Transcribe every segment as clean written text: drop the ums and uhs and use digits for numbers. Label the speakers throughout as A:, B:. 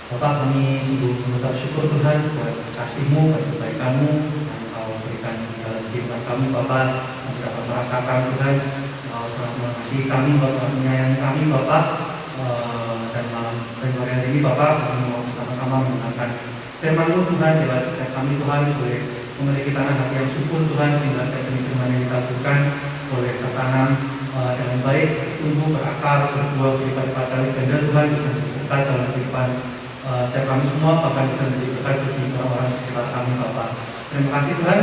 A: Bapak, kami sungguh mengucap syukur Tuhan buat kasih-Mu, buat kebaikan-Mu yang Kau berikan di dalam kehidupan kami, Bapak. Kami dapat merasakan Tuhan, Kau sangat mengasihi kami, Kau sangat menyayangi kami, Bapak. Dan malam hari ini, Bapak, kami mau bersama-sama mendengarkan firman-Mu, Tuhan. Lewat setiap kami, Tuhan, boleh memiliki tanah hati yang subur, Tuhan, sehingga setiap firman yang kita berikan boleh tertanam dengan baik, tumbuh, berakar, berbuah, berlipat-lipat kali ganda, Tuhan, bisa menjadi berkat dalam kehidupan setiap kami semua, bahkan bisa menjadi berkat bagi orang-orang sekitar kami, Bapak. Terima kasih Tuhan,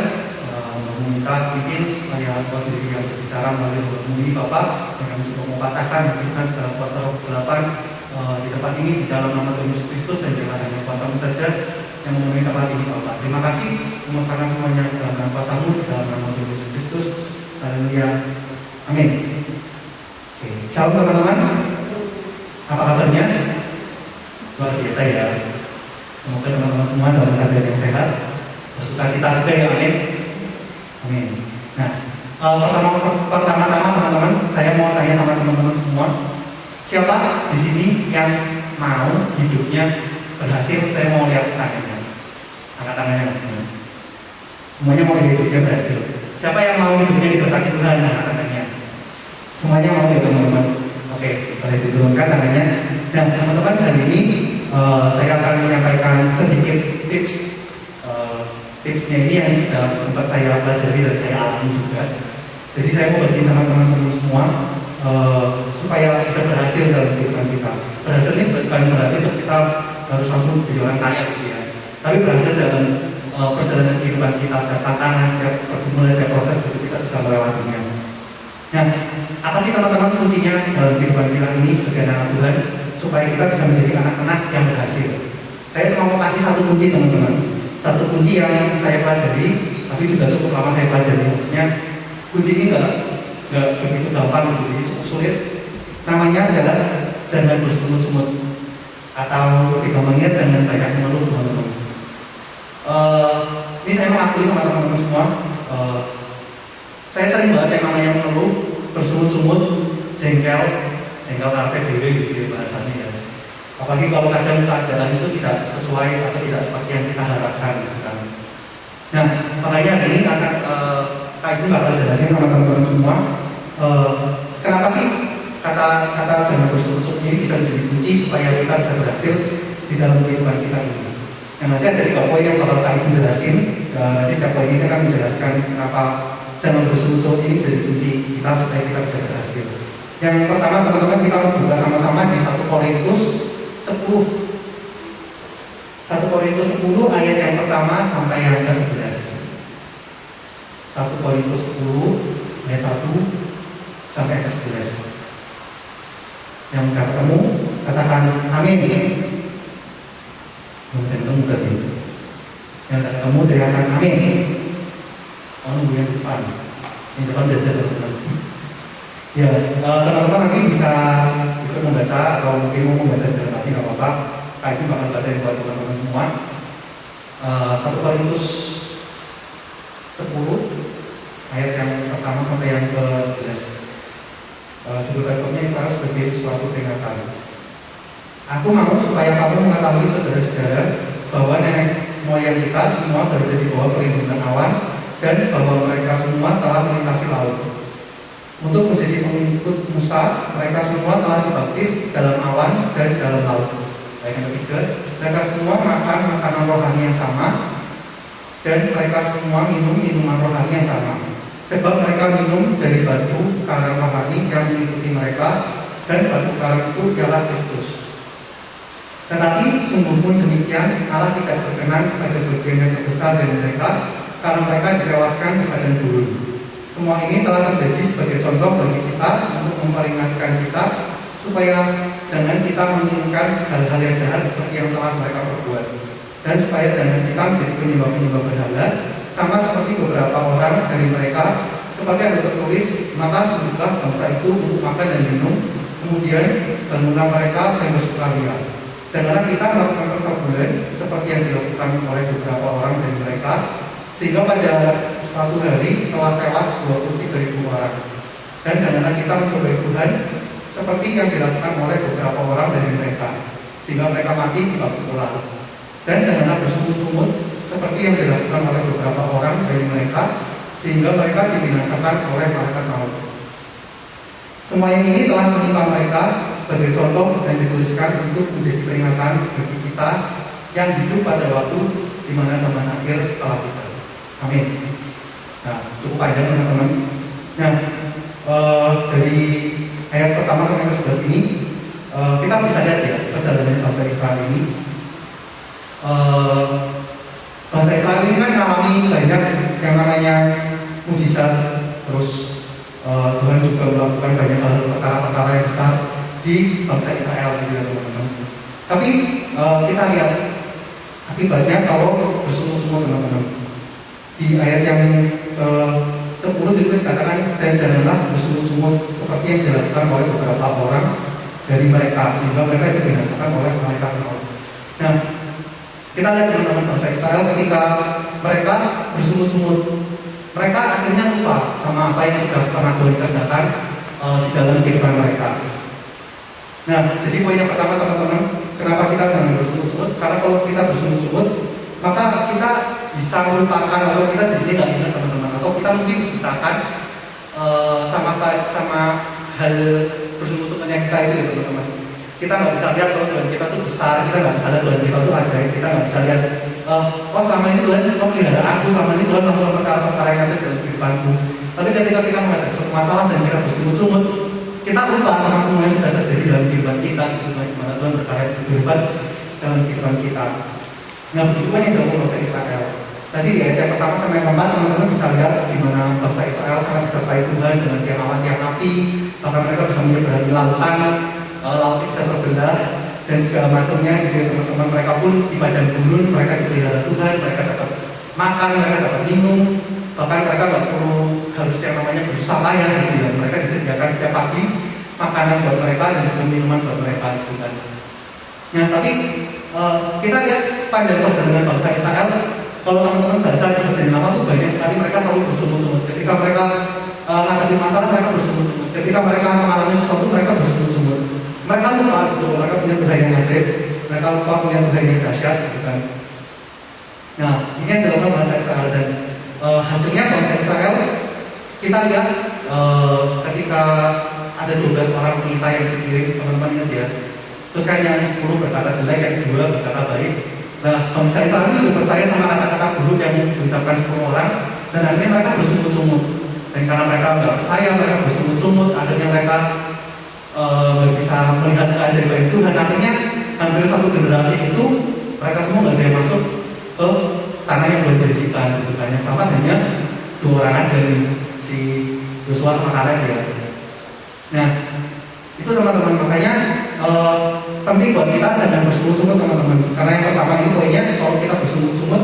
A: meminta pimpin supaya Kau sendiri yang berbicara melalui doa ini, Bapak, yang kami juga mau katakan, menunjukkan segala kuasa roh kegelapan di tempat ini, di dalam nama Tuhan Yesus Kristus, dan jangan hanya kuasa-Mu saja yang memenuhi tempat ini, Bapak. Terima kasih, memusnahkan semuanya dalam nama kuasa-Mu, di dalam nama Tuhan Yesus Kristus. Haleluya. Amin. Oke, shalom teman-teman. Apa kabarnya? Luar biasa ya. Semoga teman-teman semua dalam keadaan yang sehat, bersuka-cita juga ya, amin. Amin. Nah, pertama-tama teman-teman, saya mau tanya sama teman-teman semua, siapa di sini yang mau hidupnya berhasil? Saya mau lihat tangannya. Angkat tangannya semua. Semuanya mau hidupnya berhasil. Siapa yang mau hidupnya diberkati Tuhan? Angkat tangannya. Semuanya mau ya teman-teman. Oke, boleh diturunkan tangannya. Nah, teman-teman, hari ini saya akan menyampaikan sedikit tips. Tipsnya ini yang sudah sempat saya pelajari dan saya alami juga. Jadi saya mau bagi sama teman-teman semua supaya bisa berhasil dalam kehidupan kita. Berhasil ini bukan berarti terus kita harus langsung jadi orang kaya gitu ya. Tapi berhasil dalam perjalanan kehidupan kita, setiap tantangan, setiap proses itu kita bisa melewatinya. Nah, apa sih teman-teman kuncinya dalam kehidupan kita ini sebagai anak Tuhan supaya kita bisa menjadi anak-anak yang berhasil? Saya cuma mau kasih satu kunci teman-teman. Satu kunci yang saya pelajari, tapi juga cukup lama saya pelajari. Maksudnya kunci ini nggak begitu gampang, jadi cukup sulit. Namanya adalah jangan bersungut-sungut, atau lebih gampangnya jangan banyak mengeluh, teman-teman. Ini saya mengakui sama teman-teman semua. Saya sering banget yang namanya mengeluh, bersungut-sungut, jengkel karpet dewe gitu bahasanya ya. Apalagi kalau kadang keadaan itu tidak sesuai atau tidak seperti yang kita harapkan gitu kan. Nah, makanya hari ini akan Kak Ijun bakal jelasin sama teman-teman semua kenapa sih kata jangan bersungut-sungut ini bisa menjadi kunci supaya kita bisa berhasil di dalam kehidupan kita ini. Yang nanti ada 3 poin yang bakal Kak Ijun jelasin. Nanti setiap poin ini akan menjelaskan kenapa jangan bersungut-sungut ini jadi kunci kita supaya kita bisa berhasil. Yang pertama teman-teman, kita mau buka sama-sama di 1 Korintus 10. 1 Korintus 10 ayat yang pertama sampai yang ke-11. 1 Korintus 10 ayat 1 sampai ke-11. Yang sudah ketemu katakan amin. Yang ketemu tadi. Yang sudah ketemu teriakan amin. Nunggu yang depan. Yang depan beda teman-teman. Ya, teman-teman nanti bisa ikut membaca atau mungkin mau membaca dalam hati nggak apa-apa. Kak Ijun bakal bacain buat teman-teman semua. 1 Korintus 10 ayat yang pertama sampai yang ke-11. Judul ayatnya Israel sebagai suatu peringatan. Aku mau supaya kamu mengetahui saudara-saudara bahwa nenek moyang kita semua berada di bawah perlindungan awan dan bahwa mereka semua telah melintasi laut. Untuk menjadi pengikut Musa, mereka semua telah dibaptis dalam awan dan dalam laut. Ayat yang ketiga, mereka semua makan makanan rohani yang sama, dan mereka semua minum minuman rohani yang sama. Sebab mereka minum dari batu karang rohani yang mengikuti mereka, dan batu karang itu ialah Kristus. Tetapi sungguh pun demikian, Allah tidak berkenan pada bagian yang terbesar dari mereka, karena mereka ditewaskan di padang gurun. Semua ini telah terjadi sebagai contoh bagi kita untuk memperingatkan kita supaya jangan kita menginginkan hal-hal yang jahat seperti yang telah mereka perbuat, dan supaya jangan kita menjadi penyembah-penyembah berhala sama seperti beberapa orang dari mereka. Seperti yang tertulis, maka duduklah bangsa itu untuk makan dan minum, kemudian bangunlah mereka dan bersukaria. Janganlah kita melakukan persabulan seperti yang dilakukan oleh beberapa orang dari mereka, sehingga pada suatu hari telah tewas 23.000 orang. Dan janganlah kita mencobai Tuhan seperti yang dilakukan oleh beberapa orang dari mereka, sehingga mereka mati di batu ular. Dan janganlah bersungut-sungut seperti yang dilakukan oleh beberapa orang dari mereka, sehingga mereka dibinasakan oleh malaikat maut. Semua yang ini telah menimpa mereka sebagai contoh dan dituliskan untuk menjadi peringatan bagi kita yang hidup pada waktu di mana zaman akhir telah tiba. Amin. Nah, cukup panjang teman-teman. Nah, dari ayat pertama sampai ke 11 ini kita bisa lihat ya perjalanan bangsa Israel ini. Bangsa Israel ini kan mengalami banyak yang namanya mujizat, terus Tuhan juga melakukan banyak hal perkara-perkara yang besar di bangsa Israel gitu ya teman-teman. Tapi kita lihat akibatnya kalau bersungut-sungut teman-teman. Di ayat yang 10 itu dikatakan, dan janganlah bersungut-sungut seperti yang dilakukan oleh beberapa orang dari mereka, sehingga mereka dibinasakan oleh malaikat maut. Nah, kita lihat teman-teman bangsa Israel ketika mereka bersungut-sungut, mereka akhirnya lupa sama apa yang sudah pernah Tuhan kerjakan di dalam kehidupan mereka. Nah, jadi poin yang pertama teman-teman, kenapa kita jangan bersungut-sungut? Karena kalau kita bersungut-sungut, maka kita bisa melupakan atau kita jadinya nggak ingat teman-teman, atau kita mungkin dibutakan sama hal bersungut-sungut yang kita itu ya teman-teman. Kita nggak bisa lihat kalau Tuhan kita itu besar, kita nggak bisa lihat Tuhan kita itu ajaib, kita nggak bisa lihat selama ini Tuhan melihara aku, selama ini Tuhan melakukan perkara-perkara yang ajaib dalam kehidupanku. Tapi ketika kita menghadapi suatu masalah dan kita bersungut-sungut, kita lupa sama semua yang sudah terjadi dalam kehidupan kita, gitu, gimana Tuhan berkarya berbuat dalam kehidupan kita. Nah, begitu yang dilakukan bangsa Israel. Tadi di ayat yang pertama sampai yang keempat teman-teman bisa lihat di mana bangsa Israel sangat disertai Tuhan dengan tiang api, bahkan mereka bisa menyeberangi lautan, laut bisa terbelah dan segala macamnya. Gitu teman-teman, mereka pun di padang gurun, mereka dipelihara Tuhan, mereka dapat makan, mereka dapat minum, bahkan mereka nggak perlu harus yang namanya berusaha payah gitu ya. Mereka disediakan setiap pagi makanan buat mereka dan juga minuman buat mereka gitu kan. Nah, tapi kita lihat sepanjang perjalanan bangsa Israel, kalau teman-teman baca di Perjanjian Lama itu banyak sekali mereka selalu bersungut-sungut. Ketika mereka menghadapi masalah, mereka bersungut-sungut. Ketika mereka mengalami sesuatu, mereka bersungut-sungut. Mereka lupa gitu, mereka punya Tuhan yang ajaib, mereka lupa punya Tuhan yang dahsyat gitu kan. Nah, ini yang dilakukan bangsa Israel dan hasilnya bangsa Israel kita lihat ketika ada 12 orang pengintai yang dikirim, teman-teman ingat ya. Terus kan yang 10 berkata jelek, yang 2 berkata baik. Nah, bangsa Israel ini percaya sama kata-kata buruk yang diucapkan 10 orang, dan akhirnya mereka bersungut-sungut. Dan karena mereka nggak percaya, mereka bersungut-sungut, akhirnya mereka bisa melihat keajaiban Tuhan. Akhirnya hampir satu generasi itu mereka semua nggak ada yang masuk ke tanah yang Tuhan janjikan. Hanya selamat hanya 2 orang aja nih, si Yosua sama Kaleb ya. Nah, itu teman-teman, makanya penting buat kita jangan bersungut-sungut teman-teman. Karena yang pertama ini poinnya, kalau kita bersungut-sungut,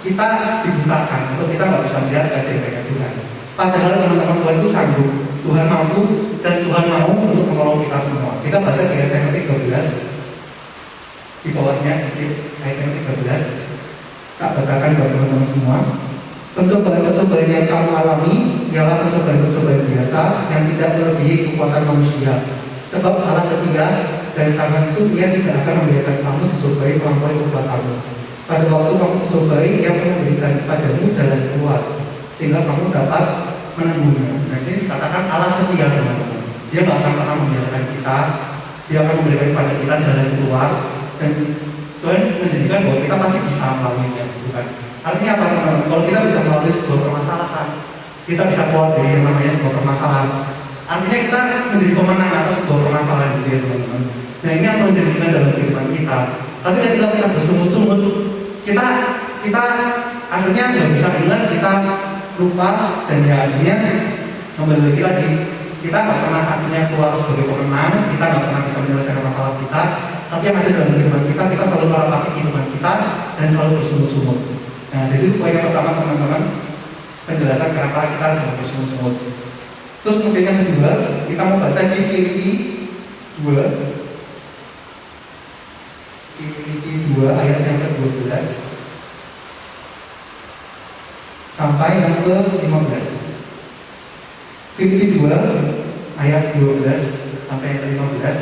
A: kita dibutakan atau kita nggak bisa melihat keajaiban Tuhan. Padahal teman-teman, Tuhan itu sanggup, Tuhan mampu, dan Tuhan mau untuk menolong kita semua. Kita baca di ayat yang 13, di bawahnya sedikit, ayat yang 13. Tak bacakan buat teman-teman semua. Pencobaan-pencobaan yang kamu alami ialah pencobaan-pencobaan biasa yang tidak melebihi kekuatan manusia. Sebab Allah setia, dan karena itu Dia tidak akan membiarkan kamu dicobai melampaui kekuatanmu. Pada waktu kamu dicobai, Dia akan memberikan kepadamu jalan keluar, sehingga kamu dapat menembusnya. Nah, sini dikatakan Allah setia teman-teman. Dia nggak akan pernah membiarkan kita. Dia akan memberikan kepada kita jalan keluar, dan Tuhan menjadikan bahwa kita pasti bisa melaluinya, bukan? Artinya apa teman-teman? Kalau kita bisa melalui sebuah permasalahan, kita bisa keluar dari yang namanya sebuah permasalahan. Artinya kita menjadi pemenang atas sebuah permasalahan gitu ya teman-teman. Nah, ini yang menjadikan dalam kehidupan kita. Tapi ketika kita bersungut-sungut, kita akhirnya nggak bisa ingat, kita lupa, dan ya akhirnya kembali lagi kita nggak pernah akhirnya keluar sebagai pemenang, kita nggak pernah bisa menyelesaikan masalah kita. Tapi yang ada dalam kehidupan kita selalu meratapi kehidupan kita dan selalu bersungut-sungut. Nah, jadi poin yang pertama teman-teman, penjelasan kenapa kita jangan bersungut-sungut. Terus kemudian yang kedua, kita mau baca di Filipi 2 ayat yang ke-12 sampai yang ke-15. Filipi 2 ayat 12 sampai yang ke-15.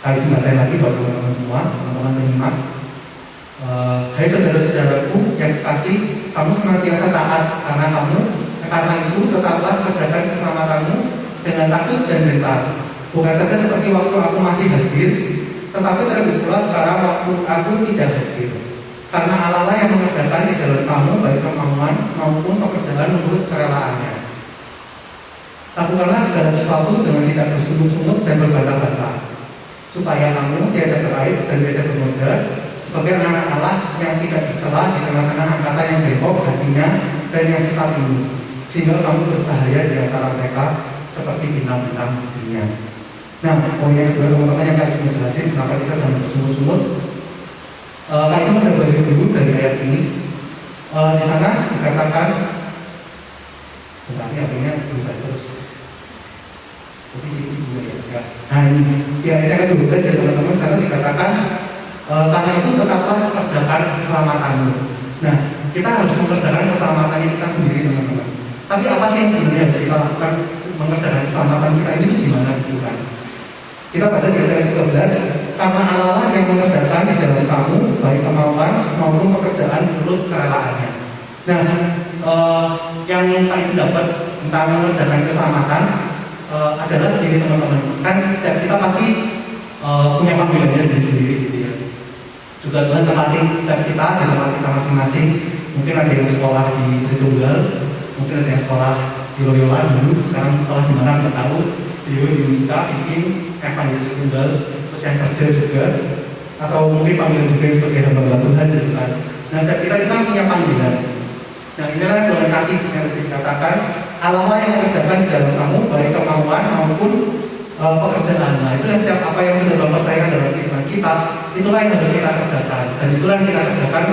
A: kali bacain lagi buat teman-teman semua, teman-teman penyimak. Hai saudara-saudaraku yang dikasih, kamu senantiasa taat karena itu tetaplah kerjakan keselamatanmu dengan takut dan gentar. Bukan saja seperti waktu aku masih hadir, tetapi terlebih pula sekarang waktu aku tidak hadir. Karena Allah yang mengerjakan di dalam kamu baik kemauan maupun pekerjaan menurut kerelaannya. Lakukanlah segala sesuatu dengan tidak bersungut-sungut dan berbantah-bantah, supaya kamu tiada beraib dan tiada bernoda, sebagai anak Allah yang tidak dicela di tengah-tengah angkatan yang bengkok hatinya dan yang sesat ini, sehingga kamu bercahaya di antara mereka seperti bintang-bintang di dunia. Nah, poin yang kedua teman-teman yang kami menjelaskan kenapa kita jangan bersungut-sungut. Kami coba balik dulu dari ayat ini. Di sana dikatakan, berarti artinya berubah terus. Jadi itu juga ya. Nah ini di ayat yang ke-12 ya teman-teman, sana dikatakan karena itu tetaplah kerjakan keselamatanmu. Nah, kita harus mengerjakan keselamatan kita sendiri teman-teman. Tapi apa sih yang sebenarnya harus kita lakukan mengerjakan keselamatan kita ini gimana gitu kan? Kita baca di ayat yang ke-12, karena Allah yang mengerjakan di dalam kamu baik kemauan maupun pekerjaan menurut kerelaannya. Nah, yang paling dapat tentang mengerjakan keselamatan adalah diri teman-teman. Kan setiap kita pasti punya panggilannya sendiri-sendiri gitu ya. Juga Tuhan tempatin setiap kita di tempat kita masing-masing. Mungkin ada yang sekolah di Tunggal, mungkin ada yang sekolah di Loyola dulu, sekarang sekolah di mana kita tahu. Dia diminta bikin evangelis Tunggal, terus yang kerja juga, atau mungkin panggilan juga sebagai hamba Tuhan gitu kan. Nah, setiap kita itu kan punya panggilan. Nah, inilah Tuhan kasih yang dikatakan Allah yang mengerjakan di dalam kamu baik kemauan maupun pekerjaan. Nah, itu yang setiap apa yang sudah Tuhan percayakan dalam kehidupan kita, itulah yang harus kita kerjakan. Dan itulah yang kita kerjakan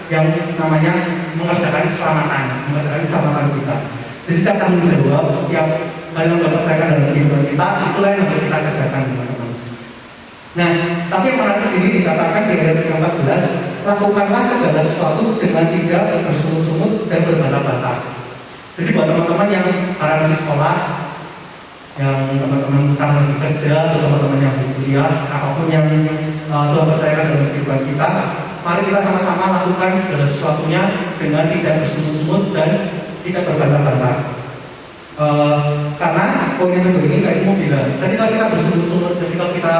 A: yang namanya mengerjakan keselamatan kita. Jadi setiap tanggung jawab, setiap hal yang Tuhan percayakan dalam kehidupan kita, itulah yang harus kita kerjakan, teman-teman. Nah, tapi yang menarik sini dikatakan di ayat 14, lakukanlah segala sesuatu dengan tidak bersungut-sungut dan berbantah-bantah. Jadi buat teman-teman yang sekarang masih sekolah, yang teman-teman sekarang lagi kerja, atau teman-teman yang kuliah, apapun yang Tuhan percayakan dalam kehidupan kita, mari kita sama-sama lakukan segala sesuatunya dengan tidak bersungut-sungut dan tidak berbantah-bantah. Karena poin yang kedua ini kayak mau bilang, ketika kita bersungut-sungut, ketika kita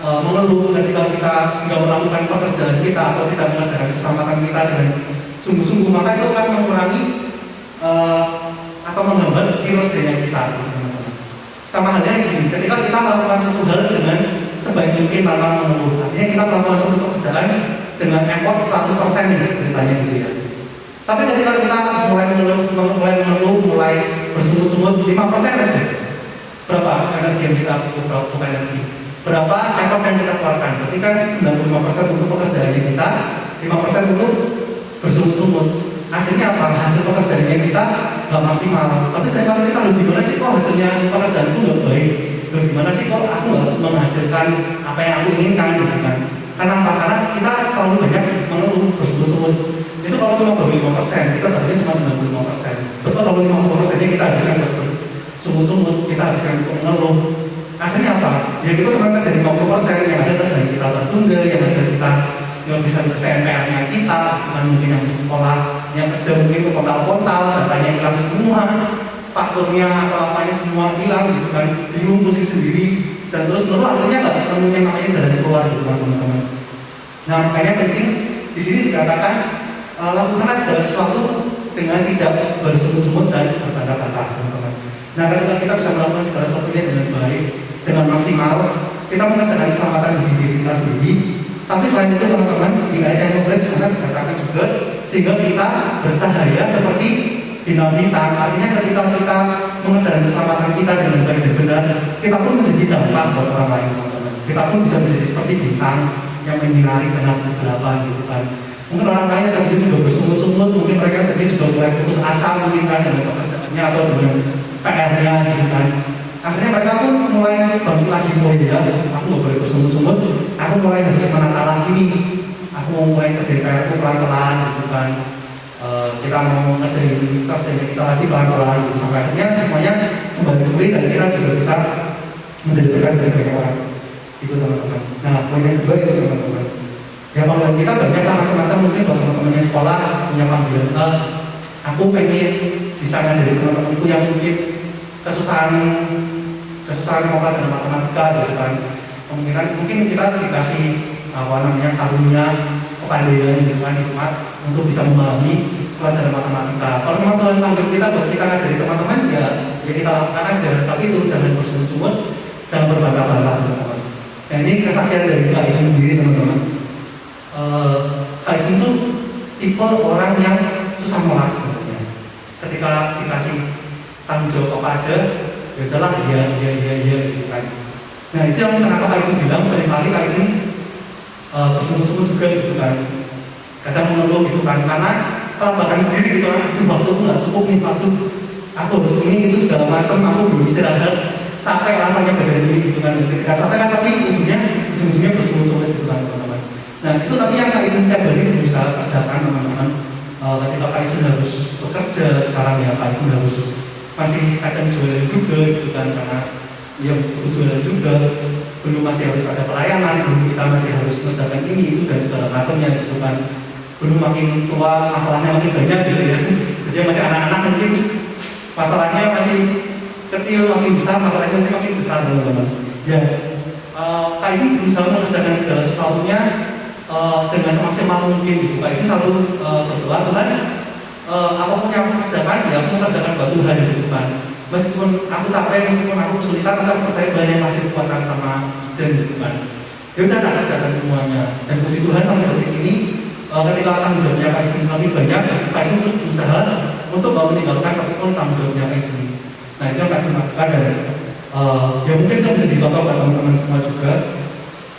A: mengeluh, ketika kita tidak melakukan pekerjaan kita atau tidak mengerjakan keselamatan kita dengan sungguh-sungguh, maka itu akan mengurangi atau menghambat kinerjanya kita, teman-teman. Sama halnya gini, ketika kita melakukan suatu hal dengan sebaik mungkin tanpa mengeluh, artinya kita melakukan suatu pekerjaan dengan effort 100% nih ceritanya gitu ya. Tapi ketika kita mulai mengeluh, mulai bersungut-sungut 5% aja, berapa energi yang kita butuhkan energi? Berapa effort yang kita keluarkan? Berarti kan 95% untuk pekerjaannya kita, 5% untuk bersungut-sungut. Akhirnya apa? Hasil pekerjaannya kita nggak maksimal. Tapi setiap kali kita lebih gimana sih kok hasilnya pekerjaan itu nggak baik? Gimana sih kok aku nggak menghasilkan apa yang aku inginkan gitu kan? Karena apa? Karena kita terlalu banyak mengeluh, bersungut-sungut. Itu kalau cuma 25%, kita tadinya cuma 95%. Betul kalau 50%-nya kita habiskan bersungut-sungut, kita habiskan untuk mengeluh. Akhirnya apa? Ya kita cuma kerja 50%, yang ada kerjaan kita tertunda, yang ada kita yang bisa selesai PR-nya kita, bukan mungkin yang di sekolah, yang kerja mungkin ke kontal-kontal, datanya hilang semua, fakturnya atau apanya semua hilang gitu kan, bingung pusing sendiri, dan terus akhirnya nggak nemuin namanya jalan keluar gitu kan teman-teman. Nah makanya penting di sini dikatakan lakukanlah segala sesuatu dengan tidak bersungut-sungut dan berbantah-bantah, teman-teman. Nah ketika kita bisa melakukan segala sesuatunya dengan baik, dengan maksimal, kita mengerjakan keselamatan di diri kita sendiri. Tapi selain itu teman-teman, di ayat yang 12 sana dikatakan juga sehingga kita bercahaya seperti bintang-bintang. Artinya ketika kita mengerjakan keselamatan kita dengan baik dan benar, kita pun menjadi dampak buat orang lain, teman-teman. Kita pun bisa menjadi seperti bintang yang menyinari tengah kegelapan gitu kan. Mungkin orang lain tadi juga bersungut-sungut, mungkin mereka tadi juga mulai putus asa mungkin kan dengan pekerjaannya atau dengan PR-nya gitu kan. Akhirnya mereka pun mulai bangkit lagi, oh ya, aku nggak boleh bersungut-sungut, aku mulai harus menata lagi nih, aku mau mulai kerjain PR-ku pelan-pelan gitu kan. Kita mau kerjain kita lagi pelan-pelan gitu. Sampai akhirnya semuanya kembali pulih dan kita juga bisa menjadi berkat dari banyak orang. Itu teman-teman. Nah, poin yang kedua itu teman-teman. Ya panggilan kita banyak lah macam-macam, mungkin kalau teman-teman yang sekolah punya panggilan aku pengen bisa ngajari teman-temanku yang mungkin kesusahan kelas dan matematika gitu kan. Kemungkinan mungkin kita dikasih karunia kepandaian gitu kan, untuk bisa memahami kelas dan matematika. Kalau memang Tuhan panggil kita buat kita ngajari teman-teman, ya kita lakukan aja. Tapi itu jangan bersungut-sungut, jangan berbangga-bangga teman-teman. Nah ini kesaksian dari Kak Izin sendiri teman-teman. Kak Izin tuh tipe orang yang susah nolak sebenarnya. Ketika dikasih tanggung jawab apa aja, ya udahlah, iya gitu kan. Nah itu yang kenapa Kak Izin bilang seringkali Kak Izin bersungut-sungut juga gitu kan. Kadang mengeluh gitu kan, karena kelabakan sendiri gitu kan, itu waktu aku nggak cukup nih, waktu aku harus ini itu segala macam, aku belum istirahat, capek rasanya badan ini gitu kan. Ketika capek kan pasti ujung-ujungnya bersungut-sungut gitu kan teman-teman. Nah itu tapi yang Kak Izin setiap hari berusaha kerjakan teman-teman. Ketika Kak Izin harus bekerja sekarang ya, Kak Izin harus masih kadang jualan juga gitu kan, karena ya jualan juga, belum masih harus ada pelayanan, belum kita masih harus mengerjakan ini itu dan segala macamnya gitu kan. Belum makin tua masalahnya makin banyak gitu ya. Jadi masih anak-anak mungkin masalahnya masih kecil, makin besar masalahnya mungkin makin besar teman-teman. Ya, Kak Izin berusaha mengerjakan segala sesuatunya dengan semaksimal mungkin gitu. Kak Izin selalu berdoa, Tuhan, apapun yang aku kerjakan, ya aku mengerjakan buat Tuhan gitu kan. Meskipun aku capek, meskipun aku kesulitan, tapi aku percaya Tuhan yang masih dikuatkan sama Izin gitu kan. Ya udah tak kerjakan semuanya. Dan puji Tuhan sampai detik ini, ketika tanggung jawabnya Kak Izin semakin banyak, Kak Izin terus berusaha untuk meninggalkan satupun tanggung jawabnya Kak Izin. Nah itu yang Kak Izin lakukan, dan ya mungkin itu bisa dicontoh buat teman-teman semua juga.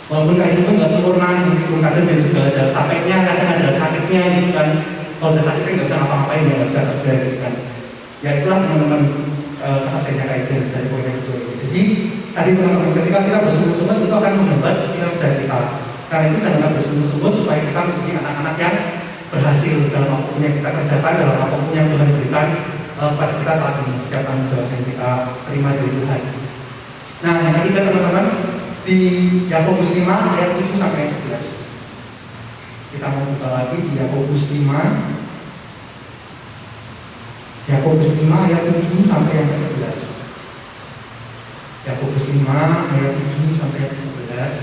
A: Walaupun Kak Izin itu nggak sempurna, meskipun kadang dia juga ada capeknya, kadang ada sakitnya gitu kan. Kalau ada sakitnya nggak bisa ngapa-ngapain, nggak bisa kerja gitu kan. Ya itulah teman-teman kesaksiannya Kak Izin dari poin yang kedua ini. Jadi tadi teman-teman, ketika kita bersungut-sungut itu akan menghambat kinerja kita. Karena itu jangan bersungut-sungut supaya kita menjadi anak-anak yang berhasil dalam apapun yang kita kerjakan, dalam apapun yang Tuhan berikan pada kita saat ini, setiap tanggung jawab yang kita terima dari Tuhan. Nah yang ketiga teman-teman, di Yakobus 5 ayat 7 sampai 11. Kita mau buka lagi di Yakobus 5 ayat 7 sampai yang ke-11. Yakobus 5 ayat 7 sampai yang ke-11.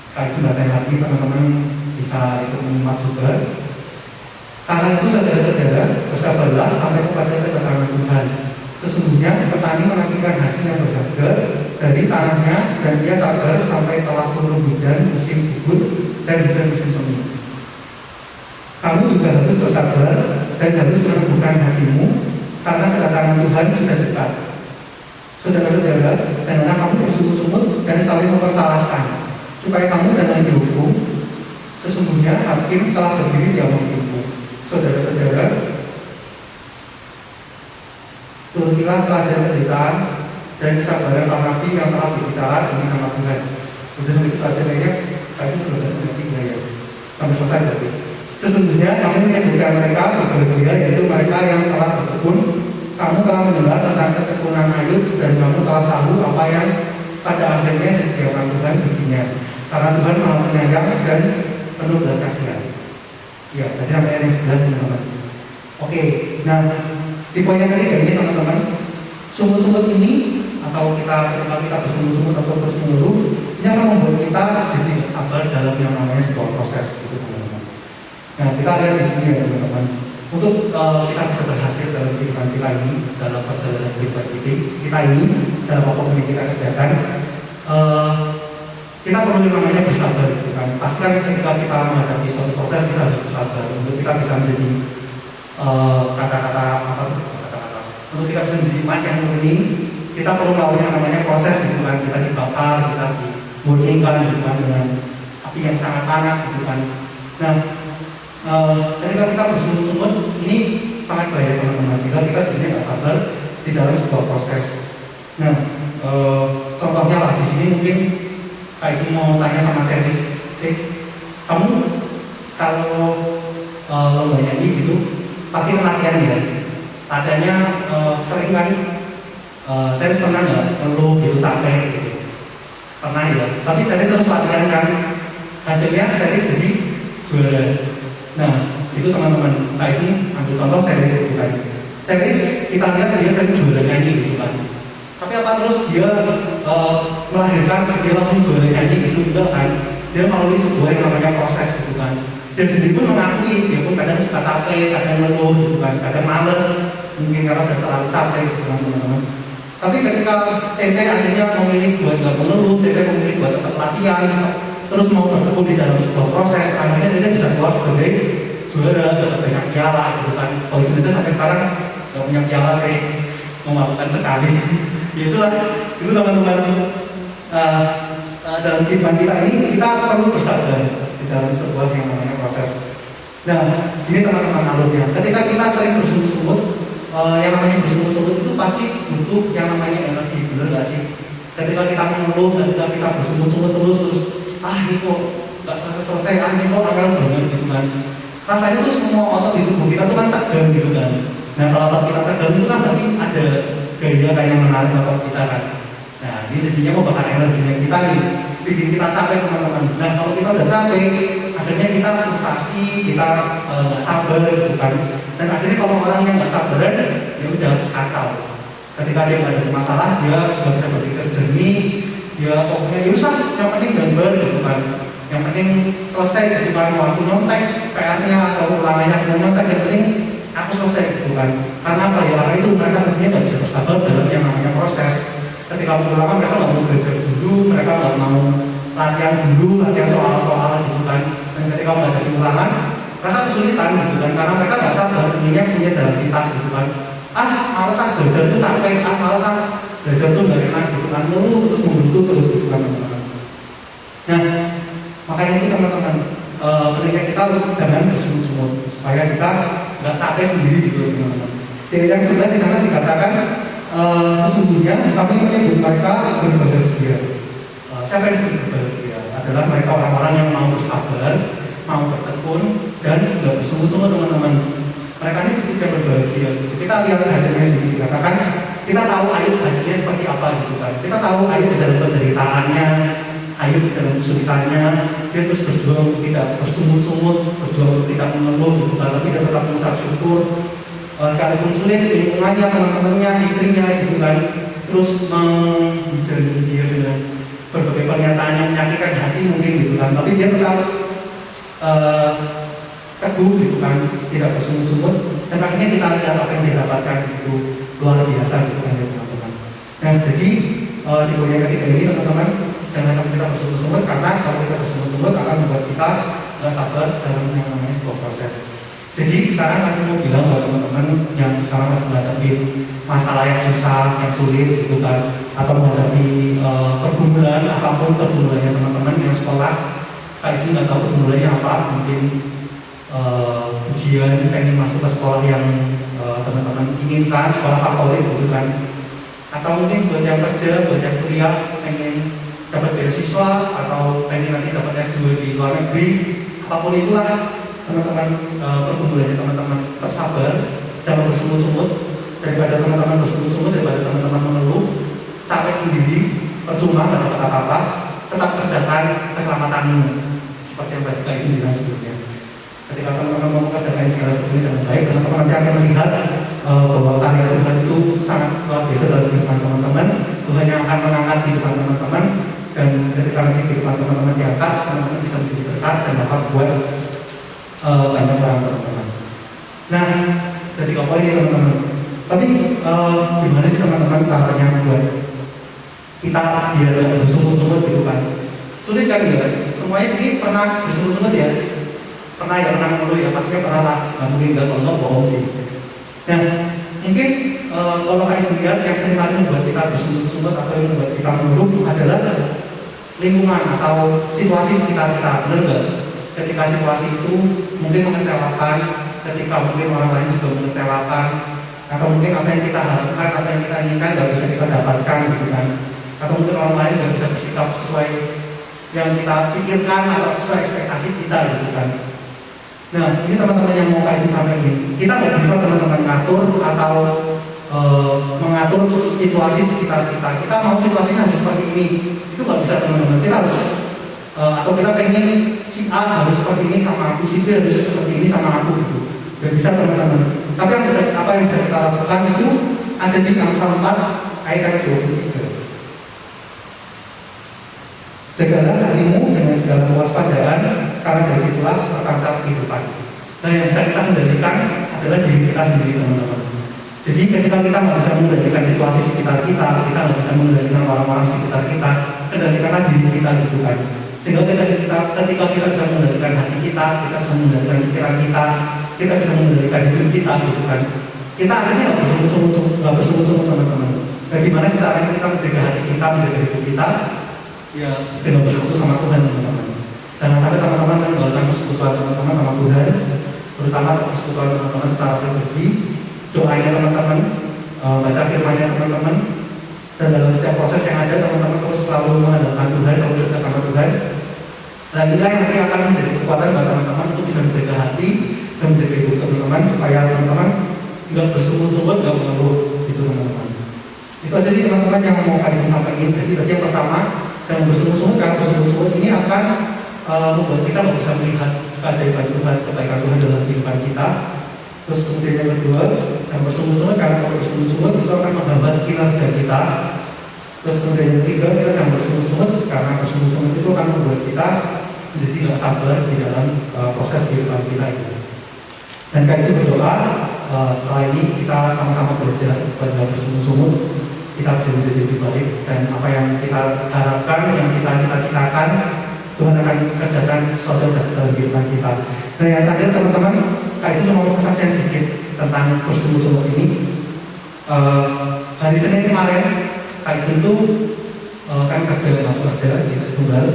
A: Kali sebaca lagi teman-teman bisa ikut menyimak juga. Karena itu saudara-saudara, bersabarlah sampai kepada kedatangan Tuhan. Sesungguhnya petani menantikan hasil yang berharga dari tanahnya, dan dia sabar sampai telah turun hujan musim gugur dan hujan musim semi. Kamu juga harus bersabar dan harus meneguhkan hatimu, karena kedatangan Tuhan sudah dekat. Saudara-saudara, janganlah kamu bersungut-sungut dan saling mempersalahkan, supaya kamu jangan dihukum. Sesungguhnya hakim telah berdiri di awal pintu. Saudara-saudara, turutilah teladan penderitaan dan kesabaran para nabi yang telah berbicara demi nama Tuhan. Sudah sampai situ aja kayaknya, kasih berdoa mestinya ya. Sampai selesai berarti. Sesungguhnya kami menyebutkan mereka berbahagia, yaitu mereka yang telah berkebun. Kamu telah mendengar tentang ketekunan Ayub, dan kamu telah tahu apa yang pada akhirnya disediakan Tuhan baginya. Karena Tuhan Maha Penyayang dan penuh belas kasihan. Ya, tadi sampai yang 11 teman-teman. Oke, nah di poin yang ketiga ini teman-teman, sungut-sungut ini atau ketika kita bersungut-sungut atau terus mengeluh, ini akan membuat kita jadi sabar dalam yang namanya sebuah proses gitu teman-teman. Nah kita lihat di sini ya teman-teman, untuk kita bisa berhasil dalam kehidupan kita ini, dalam perjalanan kehidupan kita ini, dalam apapun yang kita kerjakan, kita perlu yang namanya bersabar gitu kan. Pastikan ketika kita menghadapi suatu proses, kita harus bersabar untuk kita bisa menjadi untuk kita bisa menjadi emas yang murni. Kita perlu melalui yang namanya proses gitu kan. Kita dibakar, kita dimurnikan gitu kan, dengan api yang sangat panas gitu kan. Nah ketika kita bersungut-sungut ini sangat bahaya teman-teman, sehingga kita sebenarnya nggak sabar di dalam sebuah proses. Nah contohnya lah di sini mungkin Kak Izin mau tanya sama Ceris, kamu kalau lomba nyanyi gitu pasti latihan ya? Latihannya sering kan? Ceris pernah nggak perlu gitu capek gitu? pernah ya, tapi jadi terus pelatihan kan, hasilnya jadi juara. Nah itu teman-teman, nah ini ambil contoh Ceris itu kan. Ceris kita lihat dia sering juara nyanyi gitu kan, tapi apa terus dia melahirkan dia langsung juara nyanyi gitu enggak kan? Dia melalui sebuah yang namanya proses gitu kan. Dia sendiri pun mengakui, dia pun kadang suka capek, kadang leluh gitu kan, kadang males, mungkin karena sudah terlalu capek gitu kan teman-teman. Tapi ketika Cece akhirnya memilih buat nggak mengeluh, Cece memilih buat tetap latihan, terus mau bertekun di dalam sebuah proses, akhirnya Cece bisa keluar sebagai juara, dapat banyak piala gitu kan. Kalau Indonesia sampai sekarang nggak punya piala, saya memalukan sekali. Ya itulah, itu teman-teman. Dalam kehidupan kita ini kita perlu bersabar di dalam sebuah yang namanya proses. Nah, ini teman-teman alurnya. Ketika kita sering bersungut-sungut, yang namanya bersungut-sungut itu pasti butuh yang namanya energi, benar nggak sih? Ketika kita mengeluh, ketika kita bersungut-sungut terus, ini kok nggak selesai, ini kok angel banget gitu kan. Rasanya tuh semua otot di tubuh kita tuh kan tegang gitu kan. Nah, kalau otot kita tegang itu kan berarti ada gaya kayak yang menarik otot kita kan. Nah, ini jadinya membakar energinya kita nih, bikin kita capek teman-teman. Nah, kalau kita udah capek, akhirnya kita frustasi, kita nggak sabar, gitu kan. Dan akhirnya kalau orang yang nggak sabaran, ya udah kacau. Ketika dia ada masalah, dia nggak bisa berpikir jernih, dia pokoknya ya usah, yang penting gambar, gitu kan. Yang penting selesai, gitu kan. Waktu nyontek, PR-nya atau ulangannya mau nyontek, yang penting aku selesai, gitu kan. Karena apa ya? Karena itu mereka tentunya nggak bisa bersabar dalam yang namanya proses. Ketika berulangan mereka nggak mau belajar dulu, mereka nggak mau latihan dulu, latihan soal-soal gitu kan. Dan ketika menghadapi ulangan, mereka kesulitan gitu kan, karena mereka nggak sabar, punya jalan pintas gitu kan. Males belajar tuh capek, males belajar tuh nggak enak gitu kan, terus membentuk terus gitu kan teman-teman. Nah, makanya itu teman-teman, pentingnya kita jangan bersungut-sungut supaya kita nggak capek sendiri gitu teman-teman. Di yang sebelah di sana dikatakan sesungguhnya kami menyebut mereka berbahagia. Siapa yang disebut berbahagia? Adalah mereka orang-orang yang mau bersabar, mau bertekun, dan tidak bersungut-sungut teman-teman. Mereka ini disebut yang berbahagia. Kita lihat hasilnya sendiri. Dikatakan kita tahu Ayub hasilnya seperti apa gitu kan. Kita tahu Ayub di dalam penderitaannya, Ayub di dalam kesulitannya, dia terus berjuang untuk tidak bersungut-sungut, berjuang untuk tidak mengeluh gitu kan, tapi dia tetap mengucap syukur. Sekalipun sulit lingkungannya, teman-temannya, istrinya gitu kan, terus menjalani dia dengan berbagai pernyataan yang menyakitkan hati mungkin gitu kan, tapi dia tetap teguh gitu kan, tidak bersungut-sungut, dan akhirnya kita lihat apa yang didapatkan itu luar biasa gitu kan ya teman-teman. Nah jadi di poin ketiga ini teman-teman, jangan sampai kita bersungut-sungut, karena kalau kita bersungut-sungut akan membuat kita nggak sabar dalam yang namanya sebuah proses. Jadi sekarang aku mau bilang buat teman-teman yang sekarang lagi menghadapi masalah yang susah, yang sulit gitu kan, atau menghadapi pergumulan, apapun pergumulannya teman-teman yang sekolah, kayak sih nggak tahu pergumulannya apa, mungkin ujian, pengen masuk ke sekolah yang teman-teman inginkan, sekolah favorit gitu kan, atau mungkin buat yang kerja, buat yang kuliah, pengen dapat beasiswa atau pengen nanti dapat S2 di luar negeri, apapun itulah teman-teman, pergumulannya teman-teman tetap sabar, jangan bersungut-sungut. Daripada teman-teman bersungut-sungut, daripada teman-teman mengeluh, capek sendiri, percuma nggak dapat apa-apa, tetap kerjakan keselamatanmu seperti yang tadi Kak Izin bilang sebelumnya. Ketika teman-teman mau kerjakan segala sesuatu dengan baik, teman-teman nanti akan melihat bahwa karya Tuhan itu sangat luar biasa dalam kehidupan teman-teman. Tuhan yang akan mengangkat kehidupan teman-teman, dan ketika nanti kehidupan teman-teman diangkat, teman-teman bisa menjadi berkat dan dapat buat banyak orang teman-teman. Nah, jadi apa ini teman-teman? Tapi gimana sih teman-teman caranya buat kita biar bersungut-sungut gitu kan? Sulit kan ya? Semuanya sini pernah bersungut-sungut ya? Pernah ya, pernah mengeluh ya? Pastinya pernah lah. Nggak mungkin nggak kalau bohong sih. Nah, mungkin kalau kalian lihat yang sering kali membuat kita bersungut-sungut atau yang membuat kita mengeluh adalah lingkungan atau situasi sekitar kita, benar nggak? Ketika situasi itu mungkin mengecewakan, ketika mungkin orang lain juga mengecewakan, atau mungkin apa yang kita harapkan, apa yang kita inginkan nggak bisa kita dapatkan gitu kan, atau mungkin orang lain nggak bisa bersikap sesuai yang kita pikirkan atau sesuai ekspektasi kita gitu kan. Nah ini teman-teman yang mau kasih sampai ini, kita nggak bisa teman-teman ngatur atau mengatur situasi sekitar kita. Kita mau situasinya harus seperti ini, itu nggak bisa teman-teman. Kita harus atau kita pengen si A harus seperti ini sama aku, si B harus seperti ini sama aku gitu. Gak bisa teman-teman. Tapi apa yang bisa kita lakukan itu ada di Amsal 4 ayat 23. Jagalah hatimu dengan segala kewaspadaan, karena dari situlah terpancar kehidupan. Nah, yang bisa kita kendalikan adalah diri kita sendiri, teman-teman. Jadi ketika kita nggak bisa mengendalikan situasi sekitar kita nggak bisa mengendalikan orang-orang sekitar kita, kendalikanlah diri kita gitu kan. Sehingga ketika kita bisa mengendalikan hati kita bisa mengendalikan pikiran kita bisa mengendalikan hidup kita gitu kan. Kita akhirnya nggak bersungut-sungut teman-teman. Bagaimana caranya kita menjaga hati kita, menjaga hidup kita? Ya, dengan bersekutu sama Tuhan, teman-teman. Jangan sampai teman-teman meninggalkan persekutuan teman-teman sama Tuhan, terutama persekutuan teman-teman secara pribadi. Doanya teman-teman, baca firman-Nya teman-teman, dan dalam setiap proses yang ada teman-teman terus selalu mengandalkan Tuhan, selalu dekat sama Tuhan. Dan inilah yang nanti akan menjadi kekuatan buat teman-teman untuk bisa menjaga hati dan menjaga hidup teman-teman, supaya teman-teman nggak bersungut-sungut, nggak mengeluh gitu teman-teman. Itu aja sih teman-teman yang mau kalian sampaikan. Jadi tadi yang pertama, jangan bersungut-sungut, karena bersungut-sungut ini akan membuat kita nggak bisa melihat keajaiban Tuhan, kebaikan Tuhan dalam kehidupan kita. Terus kemudian yang kedua, jangan bersungut-sungut, karena kalau bersungut-sungut itu akan menghambat kinerja kita. Terus kemudian yang ketiga, kita jangan bersungut-sungut, karena bersungut-sungut itu akan membuat kita menjadi tidak sabar di dalam proses kehidupan kita itu. Dan kami berdoa setelah ini kita sama-sama belajar pada bersungut-sungut, kita bisa menjadi lebih baik, dan apa yang kita harapkan, yang kita cita-citakan, Tuhan akan kerjakan sesuatu dalam kehidupan kita. Nah, yang terakhir teman-teman, Kak itu cuma mau kesaksian sedikit tentang bersungut-sungut ini. Hari Senin kemarin, Kak itu kan masuk kerja di Tunggal.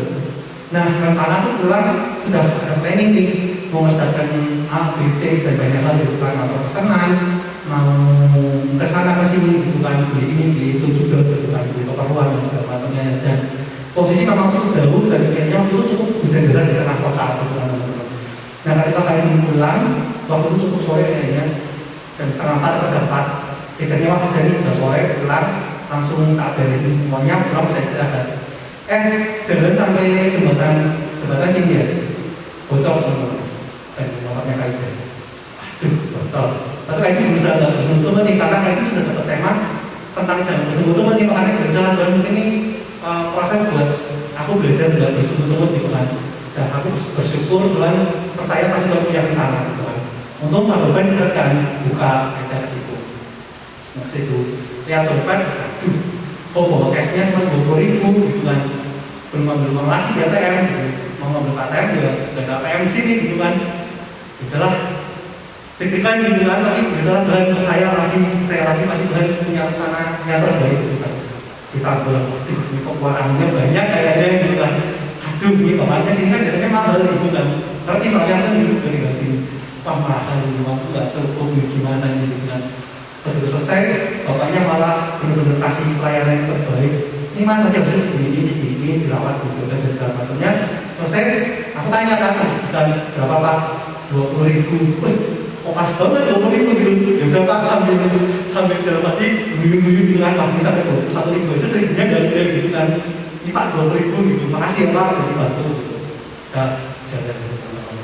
A: Nah, rencana tuh pulang sudah ada planning nih, mau mengerjakan A, B, C, dan banyak hal gitu kan, atau pesanan, mau kesana kesini gitu kan, beli ini, beli itu juga gitu kan, beli keperluan dan segala macamnya. Dan posisi memang cukup jauh, dan kayaknya waktu itu cukup hujan deras di tengah kota gitu kan teman-teman. Nah, ketika kalian pulang, waktu itu cukup sore kayaknya, jam 3:30 atau jam 4. Akhirnya waktu dari udah sore pulang, langsung tak beresin semuanya, pulang saya istirahat. Jalan sampai jembatan Cindia, bocor teman-teman, dan motornya Kaizen. Aduh, bocor. Tapi Kaizen berusaha nggak bersungut-sungut nih, karena Kaizen sudah dapat tema tentang jangan bersungut-sungut nih, makanya berjalan ini proses buat aku belajar nggak bersungut-sungut gitu kan. Dan aku bersyukur Tuhan percaya pasti Tuhan punya rencana gitu kan. Untung Pak Dopen dekat kan, buka ada ke situ. Nah, situ lihat Dopen, aduh, kok bawa cashnya cuma 20.000 gitu kan. Belum ambil uang lagi di ATM, mau ngambil ATM juga nggak ada ATM di sini gitu kan. Udahlah, deg-degan gitu kan, tapi udahlah Tuhan percaya lagi pasti Tuhan punya rencana yang terbaik gitu kan. Kita bilang, waduh, ini kok uangnya banyak kayaknya gitu kan. Aduh, ini bapaknya sini kan biasanya mahal gitu kan. Ngerti soalnya kan gitu juga di sini. Wah, mahal ini, waktu nggak cukup gimana gitu kan. Begitu selesai, bapaknya malah benar-benar kasih pelayanan yang terbaik. Ini mas aja ini dirawat gitu dan segala macamnya. Selesai, aku tanya kan berapa Pak? 20.000. Kok pas banget 20.000 gitu. Ya udah Pak, sambil dalam hati guyu-guyu bilang Pak, bisa 21.000 aja seribunya gak gitu kan. Ini Pak 20.000 gitu. Makasih ya Pak, jadi bantu gitu. Udah jalan gitu teman-teman.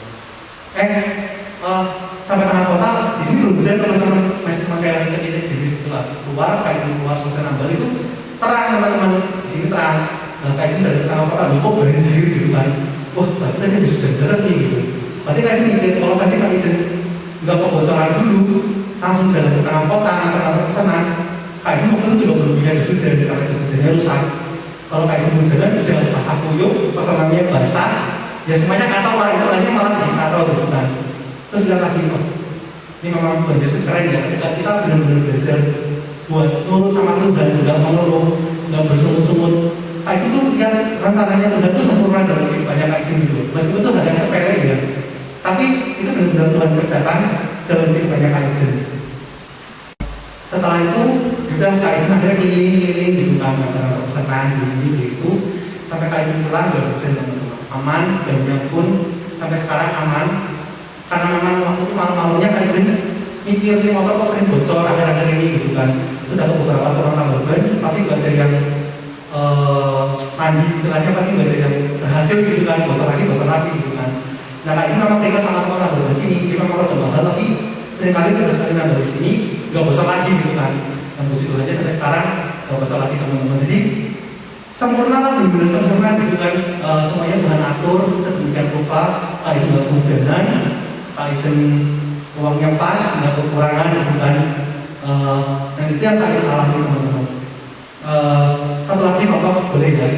A: Sampai tengah kota, di sini belum hujan teman-teman, masih pakai titik di situ lah. Keluar, kayak keluar suasana Bali itu terang teman-teman, di sini terang. Nah, kayak ini dari tengah kota, kok banjir gitu kan. Wah, berarti tadi habis hujan deras nih gitu. Berarti kayak ini mikir, kalau tadi Pak Ijen nggak kebocoran dulu, langsung jalan ke tengah kota, antar pesanan. Kayak ini waktu itu juga belum punya jas hujan, karena jas hujannya rusak. Kalau kayak ini hujanan udah basah kuyup, pesanannya basah, ya semuanya kacau lah, istilahnya malah jadi kacau gitu kan. Terus bilang lagi, oh, ini memang Tuhan Yesus keren ya, ketika kita benar-benar belajar buat nurut sama Tuhan, tidak mengeluh, nggak bersungut-sungut. Kayak itu lihat rencananya Tuhan itu sempurna dalam banyak kajian gitu. Meskipun itu hal yang sepele ya, tapi itu benar-benar Tuhan kerjakan dalam banyak kajian. Setelah itu, kita kajian akhirnya keliling-keliling gitu kan, antara pesertaan gitu, sampai kajian pulang udah hujan teman-teman, aman, jamnya pun sampai sekarang aman. Karena memang waktu itu malam-malamnya kan izin mikir nih motor kok sering bocor akhir-akhir ini gitu kan. itu dapat beberapa orang tambah ban, tapi nggak ada yang mandi istilahnya, pasti nggak ada yang berhasil gitu kan, bocor lagi gitu kan. Nah kak itu memang tinggal sama teman tambah ban sini, dia memang udah mahal, tapi seringkali terus kali nambah di sini nggak bocor lagi gitu kan. Dan puji Tuhan aja sampai sekarang nggak bocor lagi teman-teman. Jadi sempurna lah, benar-benar sempurna gitu kan. Semuanya Tuhan atur sedemikian rupa. Kak itu nggak kehujanan, kak itu uangnya pas, nggak kekurangan gitu kan. Dan itu yang kak itu alami teman-teman. Satu lagi contoh boleh ya.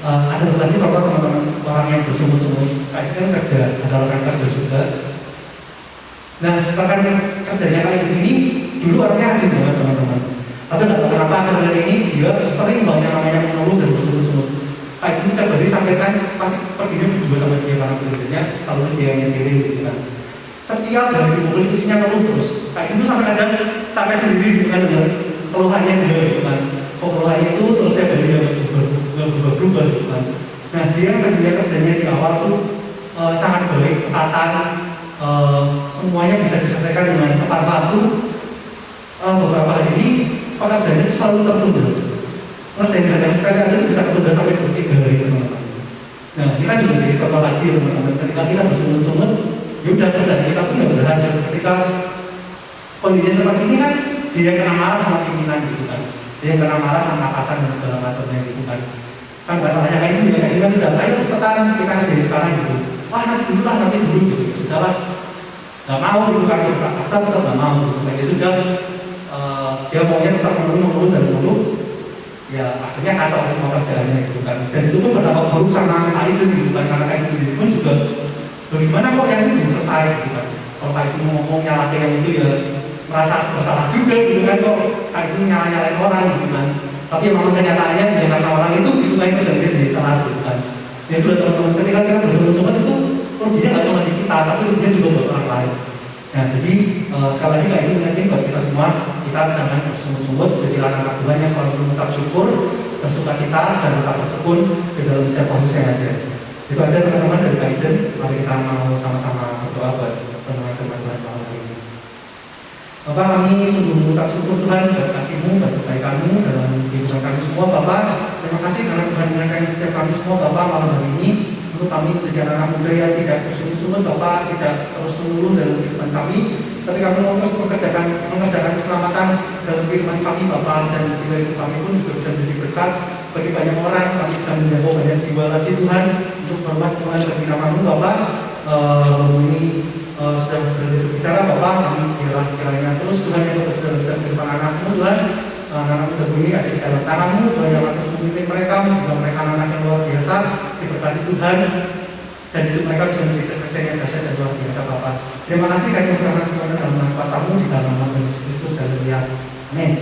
A: Ada lagi contoh teman-teman orang yang bersumut-sumut. Kak itu kan kerja, ada rekan kerja juga. Nah rekan kerjanya kak itu ini dulu orangnya rajin banget teman-teman. Tapi nggak tahu kenapa akhir-akhir ini dia sering banget namanya mengeluh dan bersumut-sumut. Kak itu tiap hari sampaikan pasti perginya berdua sama dia karena kerjanya selalu dia yang diri gitu kan. Setiap hari di mobil isinya ngeluh terus. Kak itu sampai kadang capek sendiri gitu kan dengan keluhannya dia gitu kan. Keluhannya itu terus tiap hari dia berubah gitu kan. Nah dia kerjanya di awal tuh sangat baik, ketatan, semuanya bisa diselesaikan dengan tepat waktu. Beberapa hari ini pekerjaannya selalu tertunda. Ngerjain hal sepele aja bisa tertunda sampai 3 hari teman-teman. Nah ini kan juga jadi contoh lagi teman-teman. Ketika kita bersumut-sumut, ya udah kerjaan kita pun nggak berhasil. Ketika kondisi seperti ini kan dia kena marah sama pimpinan gitu kan. Dia kena marah sama atasan dan segala macamnya gitu kan. Kan masalahnya kayak gini kan sudah, ayo cepetan kita kasih sekarang gitu. Wah nanti dulu gitu. Ya sudahlah. Nggak mau gitu kan, paksa tetap nggak mau gitu. Jadi sudah dia maunya tetap mengeluh, ya akhirnya kacau semua kerjaannya gitu kan. Dan itu pun berdampak buruk sama Kak Ijen gitu kan, karena Kak Ijen sendiri pun juga bagaimana kok yang ini belum selesai gitu kan. Kalau Kak Ijen ngomong nyalahin yang itu ya merasa bersalah juga gitu kan, kok Kak Ijen nyalain orang gitu kan. Tapi memang kenyataannya ya karena orang itu gitu kan, itu jadi telat gitu kan. Ya itu teman-teman, ketika kita bersumut-sumut itu ruginya nggak cuma di kita, tapi ruginya juga buat orang lain. Nah jadi sekali lagi Kak Ijen mengingatkan buat kita semua, kita jangan bersumut-sumut, jadilah anak Tuhan yang selalu mengucap syukur, bersuka cita, dan tetap bertekun di dalam setiap proses yang ada. Itu aja teman-teman dari Kak Ijen. Mari kita mau sama-sama berdoa buat teman-teman Tuhan malam hari ini. Bapak, kami sungguh mengucap syukur Tuhan buat kasih-Mu, buat kebaikan-Mu dalam kehidupan kami semua Bapak. Terima kasih karena Tuhan mengingatkan setiap kami semua Bapak malam hari ini, untuk kami menjadi anak muda yang tidak bersumut-sumut Bapak, tidak terus mengeluh dalam kehidupan kami. Ketika kami mau terus mengerjakan keselamatan dalam kehidupan kami Bapak, dan jiwa hidup kami pun juga bisa menjadi berkat bagi banyak orang. Kami bisa menjaga banyak jiwa lagi Tuhan untuk hormat Tuhan bagi nama-Mu Bapak. Ini sudah berbicara Bapak, kami kiranya terus Tuhan yang bekerja dalam kehidupan anak-Mu Tuhan. Anak-anak muda ini ada di dalam tangan-Mu, Tuhan yang akan memimpin mereka, sehingga mereka anak-anak yang luar biasa, diberkati Tuhan, dan hidup mereka juga menjadi kesaksian yang dahsyat dan luar biasa Bapak. Terima kasih kami serahkan semuanya dalam nama kuasa-Mu di dalam nama Yesus Kristus. Haleluya. Amin.